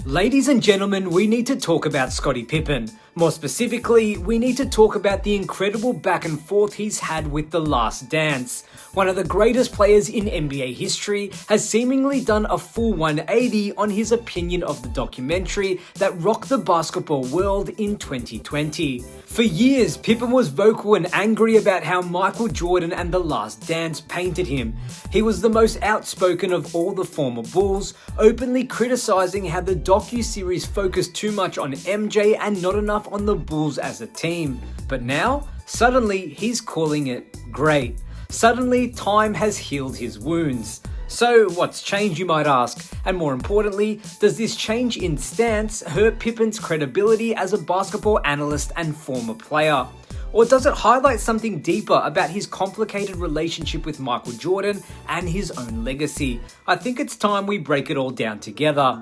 Ladies and gentlemen, we need to talk about Scottie Pippen. More specifically, we need to talk about the incredible back and forth he's had with The Last Dance. One of the greatest players in NBA history has seemingly done a full 180 on his opinion of the documentary that rocked the basketball world in 2020. For years, Pippen was vocal and angry about how Michael Jordan and The Last Dance painted him. He was the most outspoken of all the former Bulls, openly criticizing how the docuseries focused too much on MJ and not enough on the Bulls as a team. But now, suddenly, he's calling it great. Suddenly, time has healed his wounds. So, what's changed, you might ask? And more importantly, does this change in stance hurt Pippen's credibility as a basketball analyst and former player? Or does it highlight something deeper about his complicated relationship with Michael Jordan and his own legacy? I think it's time we break it all down together.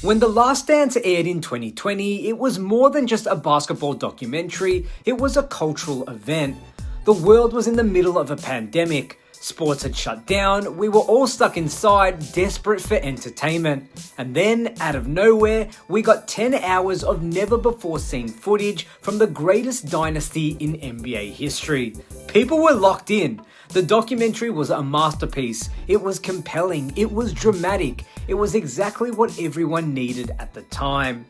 When The Last Dance aired in 2020, it was more than just a basketball documentary, it was a cultural event. The world was in the middle of a pandemic. Sports had shut down, we were all stuck inside, desperate for entertainment. And then, out of nowhere, we got 10 hours of never-before-seen footage from the greatest dynasty in NBA history. People were locked in. The documentary was a masterpiece. It was compelling, it was dramatic, it was exactly what everyone needed at the time.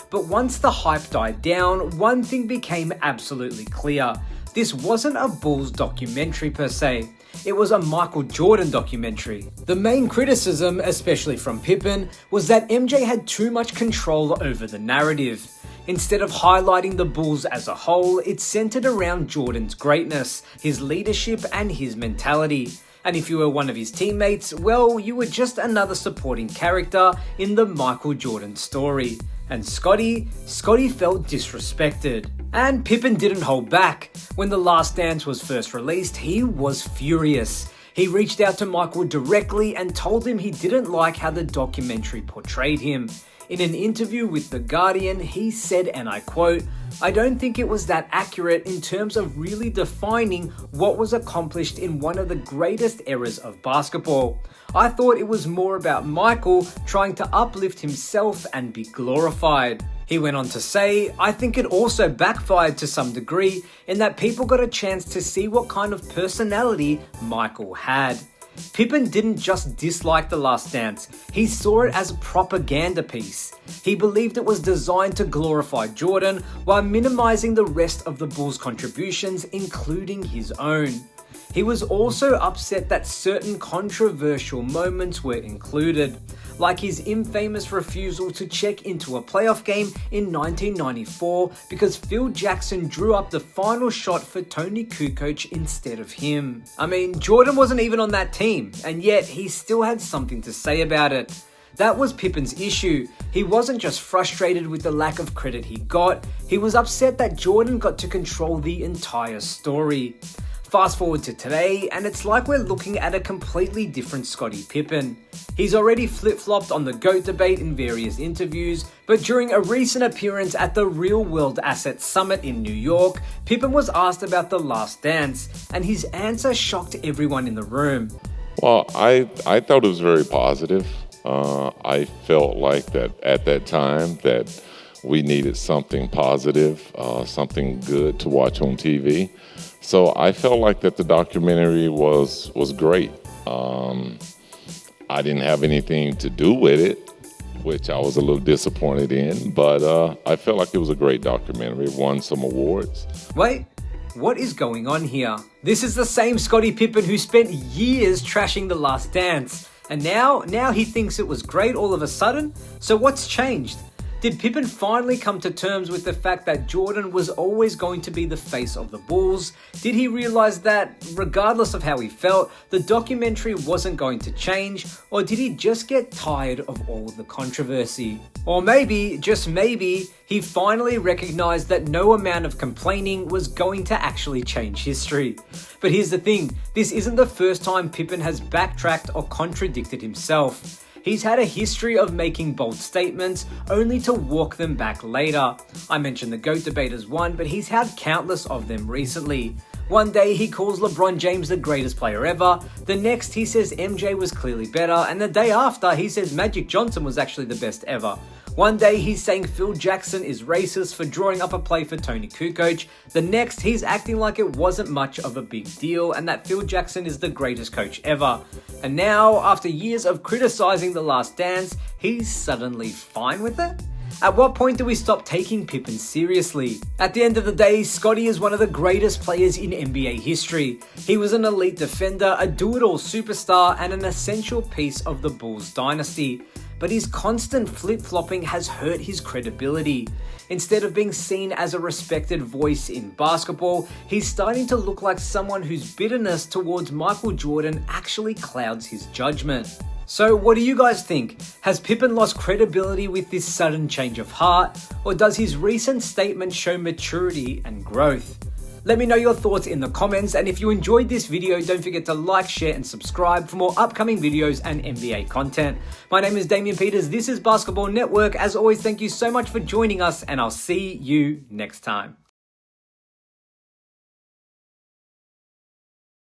But once the hype died down, one thing became absolutely clear. This wasn't a Bulls documentary per se. It was a Michael Jordan documentary. The main criticism, especially from Pippen, was that MJ had too much control over the narrative. Instead of highlighting the Bulls as a whole, it centered around Jordan's greatness, his leadership, and his mentality. And if you were one of his teammates, well, you were just another supporting character in the Michael Jordan story. And Scottie felt disrespected. And Pippen didn't hold back. When The Last Dance was first released, he was furious. He reached out to Michael directly and told him he didn't like how the documentary portrayed him. In an interview with The Guardian, he said, and I quote, "I don't think it was that accurate in terms of really defining what was accomplished in one of the greatest eras of basketball. I thought it was more about Michael trying to uplift himself and be glorified." He went on to say, "I think it also backfired to some degree in that people got a chance to see what kind of personality Michael had." Pippen didn't just dislike The Last Dance, he saw it as a propaganda piece. He believed it was designed to glorify Jordan while minimizing the rest of the Bulls' contributions, including his own. He was also upset that certain controversial moments were included, like his infamous refusal to check into a playoff game in 1994 because Phil Jackson drew up the final shot for Tony Kukoc instead of him. I mean, Jordan wasn't even on that team, and yet he still had something to say about it. That was Pippen's issue. He wasn't just frustrated with the lack of credit he got, he was upset that Jordan got to control the entire story. Fast forward to today, and it's like we're looking at a completely different Scottie Pippen. He's already flip-flopped on the GOAT debate in various interviews, but during a recent appearance at the Real World Assets Summit in New York, Pippen was asked about The Last Dance, and his answer shocked everyone in the room. Well, I thought it was very positive. I felt like that at that time that we needed something positive, something good to watch on TV. So I felt like that the documentary was great. I didn't have anything to do with it, which I was a little disappointed in, but I felt like it was a great documentary. It won some awards. Wait, what is going on here? This is the same Scottie Pippen who spent years trashing The Last Dance, and now he thinks it was great all of a sudden? So what's changed? Did Pippen finally come to terms with the fact that Jordan was always going to be the face of the Bulls? Did he realize that, regardless of how he felt, the documentary wasn't going to change? Or did he just get tired of all the controversy? Or maybe, just maybe, he finally recognized that no amount of complaining was going to actually change history. But here's the thing, this isn't the first time Pippen has backtracked or contradicted himself. He's had a history of making bold statements only to walk them back later. I mentioned the GOAT debate as one, but he's had countless of them recently. One day he calls LeBron James the greatest player ever, the next he says MJ was clearly better, and the day after he says Magic Johnson was actually the best ever. One day he's saying Phil Jackson is racist for drawing up a play for Tony Kukoc, the next he's acting like it wasn't much of a big deal and that Phil Jackson is the greatest coach ever. And now, after years of criticizing The Last Dance, he's suddenly fine with it? At what point do we stop taking Pippen seriously? At the end of the day, Scottie is one of the greatest players in NBA history. He was an elite defender, a do-it-all superstar, and an essential piece of the Bulls dynasty. But his constant flip-flopping has hurt his credibility. Instead of being seen as a respected voice in basketball, he's starting to look like someone whose bitterness towards Michael Jordan actually clouds his judgment. So what do you guys think? Has Pippen lost credibility with this sudden change of heart, or does his recent statement show maturity and growth? Let me know your thoughts in the comments, and if you enjoyed this video, don't forget to like, share, and subscribe for more upcoming videos and NBA content. My name is Damian Peters, this is Basketball Network. As always, thank you so much for joining us, and I'll see you next time.